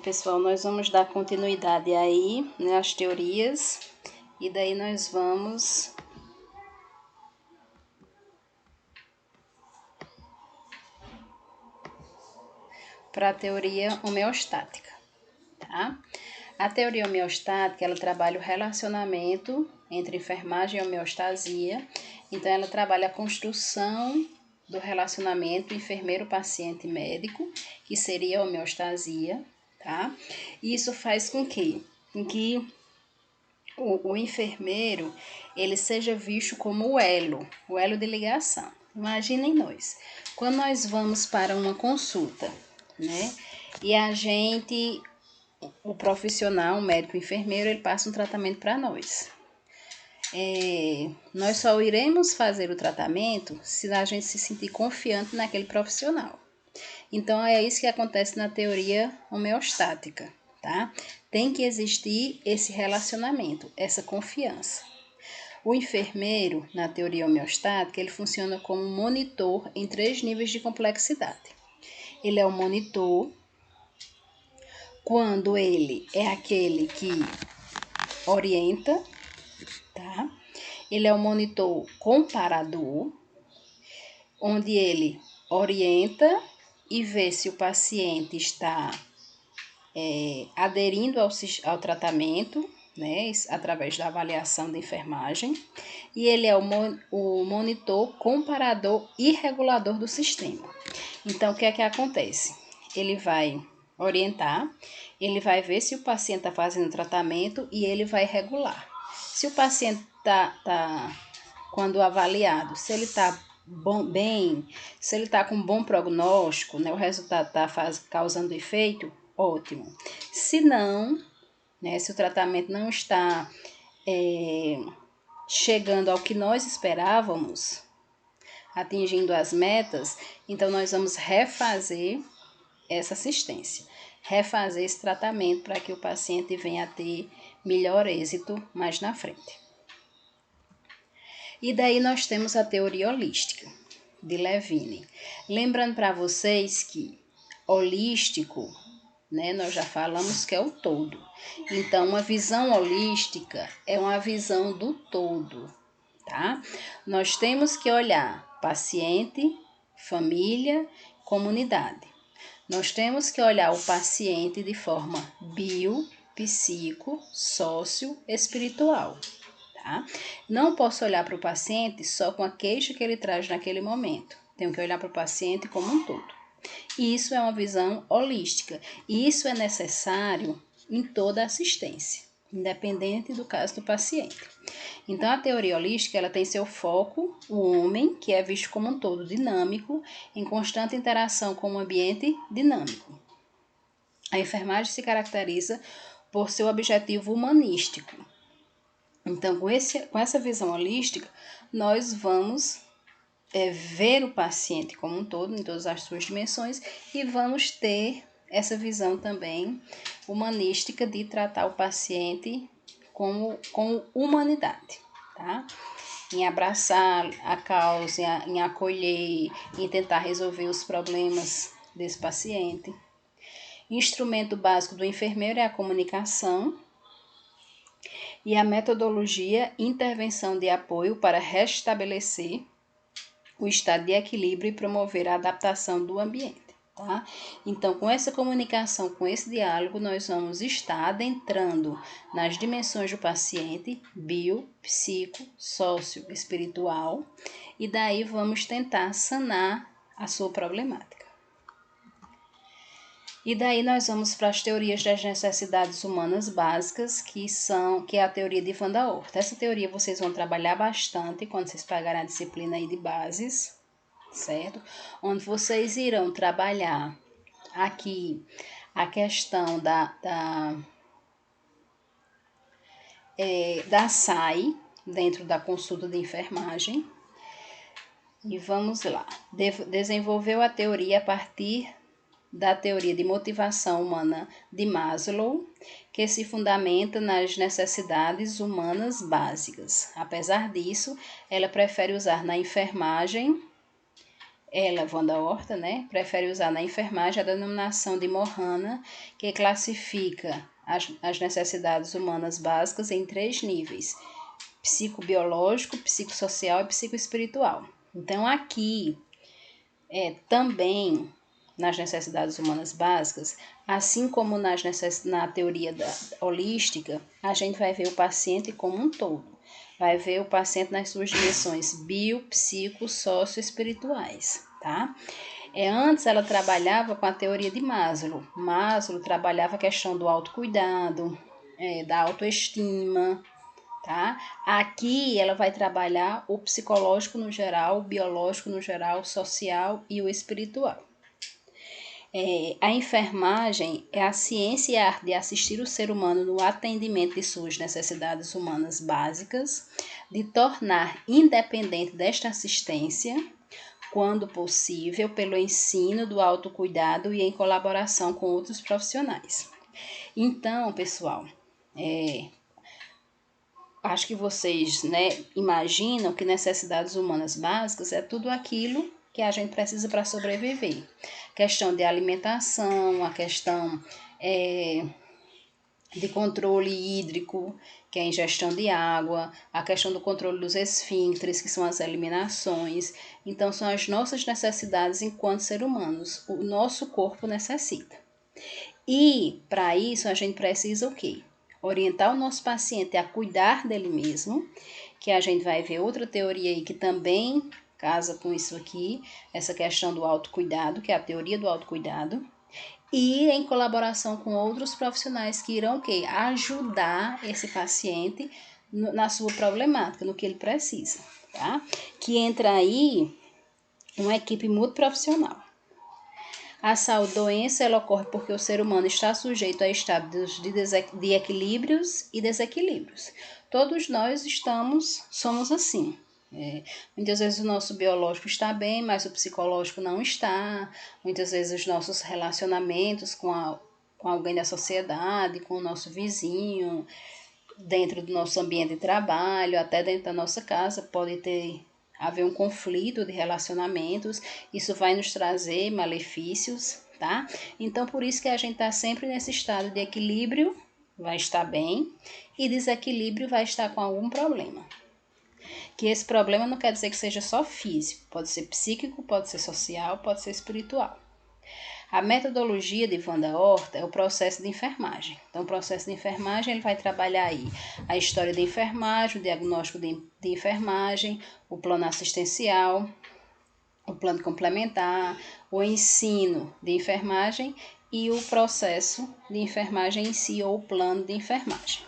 Pessoal, nós vamos dar continuidade aí, né, às teorias, e daí nós vamos para a teoria homeostática, tá? A teoria homeostática, ela trabalha o relacionamento entre enfermagem e homeostasia, então ela trabalha a construção do relacionamento enfermeiro-paciente-médico, que seria a homeostasia, tá? E isso faz com que o enfermeiro ele seja visto como o elo de ligação. Imaginem nós, quando nós vamos para uma consulta, né? E o profissional, o médico, o enfermeiro, ele passa um tratamento para nós. Nós só iremos fazer o tratamento se a gente se sentir confiante naquele profissional. Então, é isso que acontece na teoria homeostática, tá? Tem que existir esse relacionamento, essa confiança. O enfermeiro, na teoria homeostática, ele funciona como um monitor em 3 níveis de complexidade. Ele é o monitor quando ele é aquele que orienta, tá? Ele é o monitor comparador, onde ele orienta e vê se o paciente está aderindo ao tratamento, né, através da avaliação da enfermagem, e ele é o monitor comparador e regulador do sistema. Então, o que é que acontece? Ele vai orientar, ele vai ver se o paciente está fazendo tratamento e ele vai regular. Se o paciente quando avaliado, se ele está bem, se ele está com um bom prognóstico, né, o resultado está causando efeito, ótimo. Se não, né, se o tratamento não está chegando ao que nós esperávamos, atingindo as metas, então nós vamos refazer essa assistência, refazer esse tratamento para que o paciente venha a ter melhor êxito mais na frente. E daí nós temos a teoria holística, de Levine. Lembrando para vocês que holístico, né, nós já falamos que é o todo. Então, uma visão holística é uma visão do todo, tá? Nós temos que olhar paciente, família, comunidade. Nós temos que olhar o paciente de forma bio, psico, sócio, espiritual. Tá? Não posso olhar para o paciente só com a queixa que ele traz naquele momento. Tenho que olhar para o paciente como um todo. E isso é uma visão holística. E isso é necessário em toda assistência, independente do caso do paciente. Então, a teoria holística ela tem seu foco, o homem, que é visto como um todo dinâmico, em constante interação com o ambiente dinâmico. A enfermagem se caracteriza por seu objetivo humanístico. Então, com essa visão holística, nós vamos ver o paciente como um todo, em todas as suas dimensões, e vamos ter essa visão também humanística de tratar o paciente com humanidade, tá? Em abraçar a causa, em acolher, em tentar resolver os problemas desse paciente. Instrumento básico do enfermeiro é a comunicação, e a metodologia intervenção de apoio para restabelecer o estado de equilíbrio e promover a adaptação do ambiente, tá? Então, com essa comunicação, com esse diálogo, nós vamos estar adentrando nas dimensões do paciente, bio, psico, sócio, espiritual, e daí vamos tentar sanar a sua problemática. E daí nós vamos para as teorias das necessidades humanas básicas, que é a teoria de Van der Orth. Essa teoria vocês vão trabalhar bastante quando vocês pegarem a disciplina aí de bases, certo? Onde vocês irão trabalhar aqui a questão da SAI, dentro da consulta de enfermagem. E vamos lá. Desenvolveu a teoria a partir da teoria de motivação humana de Maslow, que se fundamenta nas necessidades humanas básicas. Apesar disso, ela prefere usar na enfermagem Ela, Wanda Horta, né, prefere usar na enfermagem a denominação de Mohana, que classifica as necessidades humanas básicas em 3 níveis: psicobiológico, psicossocial e psicoespiritual. Então, aqui, também nas necessidades humanas básicas, assim como na teoria holística, a gente vai ver o paciente como um todo. Vai ver o paciente nas suas dimensões bio, psico, socioespirituais, tá? Antes ela trabalhava com a teoria de Maslow. Maslow trabalhava a questão do autocuidado, da autoestima, tá? Aqui ela vai trabalhar o psicológico no geral, o biológico no geral, o social e o espiritual. A enfermagem é a ciência e a arte de assistir o ser humano no atendimento de suas necessidades humanas básicas, de tornar independente desta assistência, quando possível, pelo ensino do autocuidado e em colaboração com outros profissionais. Então, pessoal, acho que vocês, imaginam que necessidades humanas básicas é tudo aquilo que a gente precisa para sobreviver. Questão de alimentação, a questão de controle hídrico, que é a ingestão de água, a questão do controle dos esfíncteres, que são as eliminações. Então, são as nossas necessidades enquanto seres humanos. O nosso corpo necessita. E, para isso, a gente precisa o quê? Orientar o nosso paciente a cuidar dele mesmo, que a gente vai ver outra teoria aí que também casa com isso aqui, essa questão do autocuidado, que é a teoria do autocuidado, e em colaboração com outros profissionais que irão o quê? Ajudar esse paciente na sua problemática, no que ele precisa, tá? Que entra aí uma equipe multiprofissional. A doença ela ocorre porque o ser humano está sujeito a estados de equilíbrios e desequilíbrios. Todos nós somos assim. Muitas vezes o nosso biológico está bem, mas o psicológico não está. Muitas vezes os nossos relacionamentos com alguém da sociedade, com o nosso vizinho, dentro do nosso ambiente de trabalho, até dentro da nossa casa, pode haver um conflito de relacionamentos, isso vai nos trazer malefícios, tá? Então, por isso que a gente está sempre nesse estado de equilíbrio, vai estar bem, e desequilíbrio vai estar com algum problema. Que esse problema não quer dizer que seja só físico, pode ser psíquico, pode ser social, pode ser espiritual. A metodologia de Wanda Horta é o processo de enfermagem. Então, o processo de enfermagem ele vai trabalhar aí a história da enfermagem, o diagnóstico de enfermagem, o plano assistencial, o plano complementar, o ensino de enfermagem e o processo de enfermagem em si, ou o plano de enfermagem.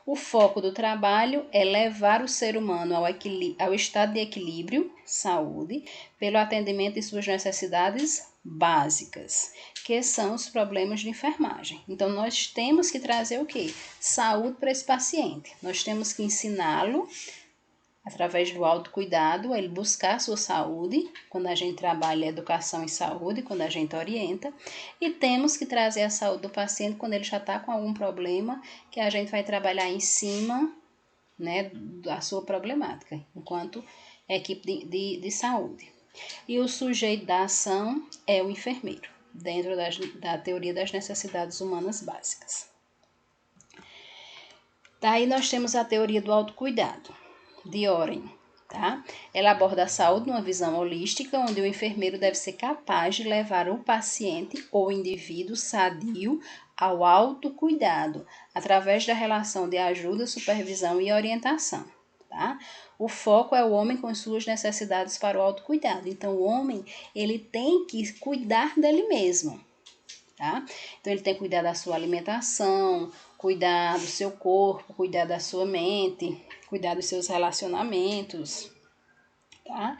O foco do trabalho é levar o ser humano ao estado de equilíbrio, saúde, pelo atendimento de suas necessidades básicas, que são os problemas de enfermagem. Então, nós temos que trazer o quê? Saúde para esse paciente. Nós temos que ensiná-lo, através do autocuidado, a ele buscar a sua saúde, quando a gente trabalha educação em saúde, quando a gente orienta, e temos que trazer a saúde do paciente quando ele já está com algum problema, que a gente vai trabalhar em cima, da sua problemática, enquanto equipe de saúde. E o sujeito da ação é o enfermeiro, dentro da teoria das necessidades humanas básicas. Daí nós temos a teoria do autocuidado, de Oren, tá? Ela aborda a saúde numa visão holística, onde o enfermeiro deve ser capaz de levar o paciente ou indivíduo sadio ao autocuidado, através da relação de ajuda, supervisão e orientação, tá? O foco é o homem com suas necessidades para o autocuidado. Então, o homem, ele tem que cuidar dele mesmo, tá? Então, ele tem que cuidar da sua alimentação, cuidar do seu corpo, cuidar da sua mente, cuidar dos seus relacionamentos, tá?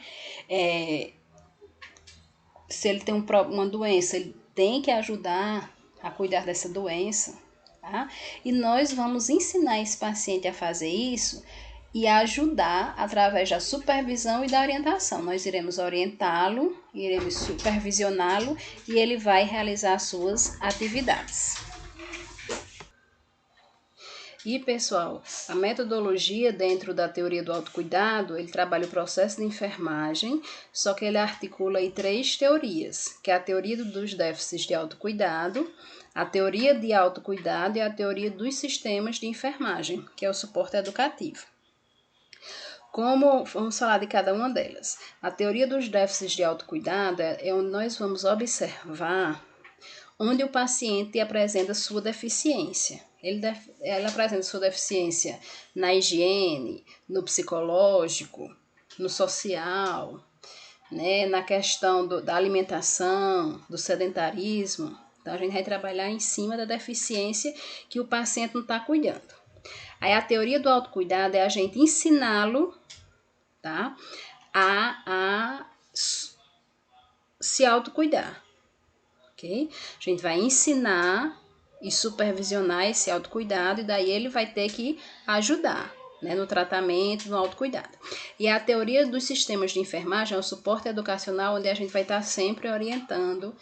Se ele tem uma doença, ele tem que ajudar a cuidar dessa doença, tá? E nós vamos ensinar esse paciente a fazer isso e ajudar através da supervisão e da orientação. Nós iremos orientá-lo, iremos supervisioná-lo e ele vai realizar as suas atividades. E, pessoal, a metodologia dentro da teoria do autocuidado, ele trabalha o processo de enfermagem, só que ele articula aí 3 teorias, que é a teoria dos déficits de autocuidado, a teoria de autocuidado e a teoria dos sistemas de enfermagem, que é o suporte educativo. Vamos falar de cada uma delas. A teoria dos déficits de autocuidado é onde nós vamos observar onde o paciente apresenta sua deficiência. Ela apresenta sua deficiência na higiene, no psicológico, no social, né, na questão da alimentação, do sedentarismo. Então, a gente vai trabalhar em cima da deficiência que o paciente não está cuidando. Aí, a teoria do autocuidado é a gente ensiná-lo, tá, a se autocuidar. Okay? A gente vai ensinar e supervisionar esse autocuidado e daí ele vai ter que ajudar, né, no tratamento, no autocuidado. E a teoria dos sistemas de enfermagem é o suporte educacional, onde a gente vai estar sempre orientando,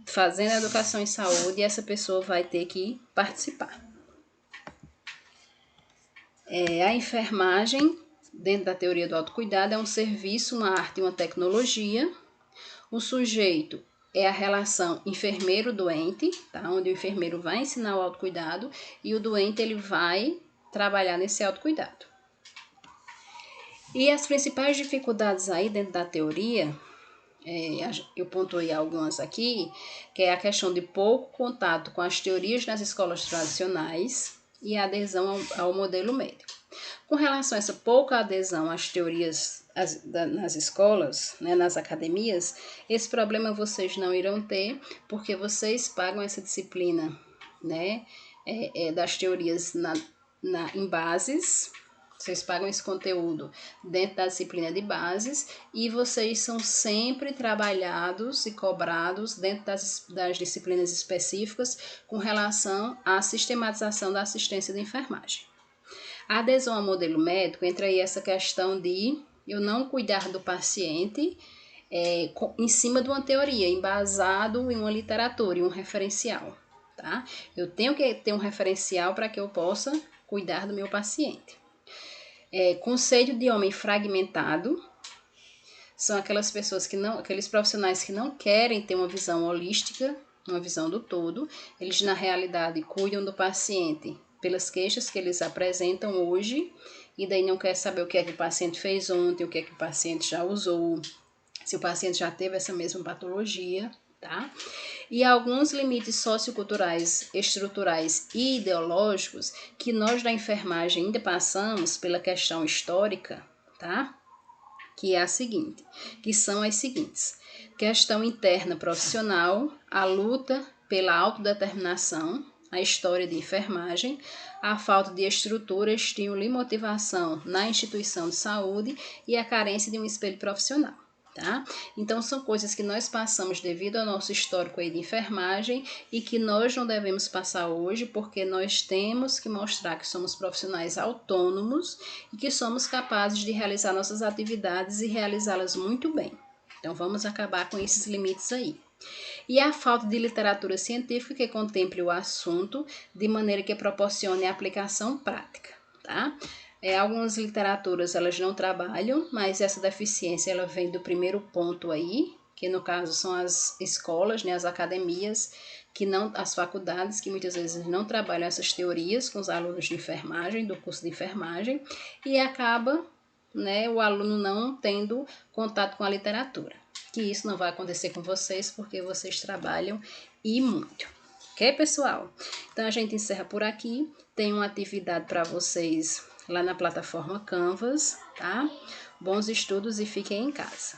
fazendo educação em saúde e essa pessoa vai ter que participar. A enfermagem, dentro da teoria do autocuidado, é um serviço, uma arte e uma tecnologia. O sujeito é a relação enfermeiro-doente, tá? Onde o enfermeiro vai ensinar o autocuidado e o doente ele vai trabalhar nesse autocuidado. E as principais dificuldades aí dentro da teoria, eu pontuei algumas aqui, que é a questão de pouco contato com as teorias nas escolas tradicionais e a adesão ao modelo médico. Com relação a essa pouca adesão às teorias nas escolas, né, nas academias, esse problema vocês não irão ter, porque vocês pagam essa disciplina, né, das teorias em bases, vocês pagam esse conteúdo dentro da disciplina de bases e vocês são sempre trabalhados e cobrados dentro das disciplinas específicas com relação à sistematização da assistência de enfermagem. A adesão ao modelo médico entra aí essa questão de eu não cuidar do paciente em cima de uma teoria, embasado em uma literatura, em um referencial, tá? Eu tenho que ter um referencial para que eu possa cuidar do meu paciente. Conceito de homem fragmentado são aquelas pessoas aqueles profissionais que não querem ter uma visão holística, uma visão do todo, eles na realidade cuidam do paciente pelas queixas que eles apresentam hoje, e daí não quer saber o que é que o paciente fez ontem, o que é que o paciente já usou, se o paciente já teve essa mesma patologia, tá? E alguns limites socioculturais, estruturais e ideológicos que nós da enfermagem ainda passamos pela questão histórica, tá? Que é que são as seguintes: questão interna profissional, a luta pela autodeterminação, a história de enfermagem, a falta de estrutura, estímulo e motivação na instituição de saúde e a carência de um espelho profissional, tá? Então, são coisas que nós passamos devido ao nosso histórico aí de enfermagem e que nós não devemos passar hoje, porque nós temos que mostrar que somos profissionais autônomos e que somos capazes de realizar nossas atividades e realizá-las muito bem. Então, vamos acabar com esses limites aí. E a falta de literatura científica que contemple o assunto de maneira que proporcione a aplicação prática, tá? Algumas literaturas elas não trabalham, mas essa deficiência ela vem do primeiro ponto aí, que no caso são as escolas, né, as academias, as faculdades que muitas vezes não trabalham essas teorias com os alunos de enfermagem, do curso de enfermagem, e acaba, né, o aluno não tendo contato com a literatura. Que isso não vai acontecer com vocês, porque vocês trabalham e muito. Ok, pessoal? Então, a gente encerra por aqui. Tem uma atividade para vocês lá na plataforma Canvas, tá? Bons estudos e fiquem em casa.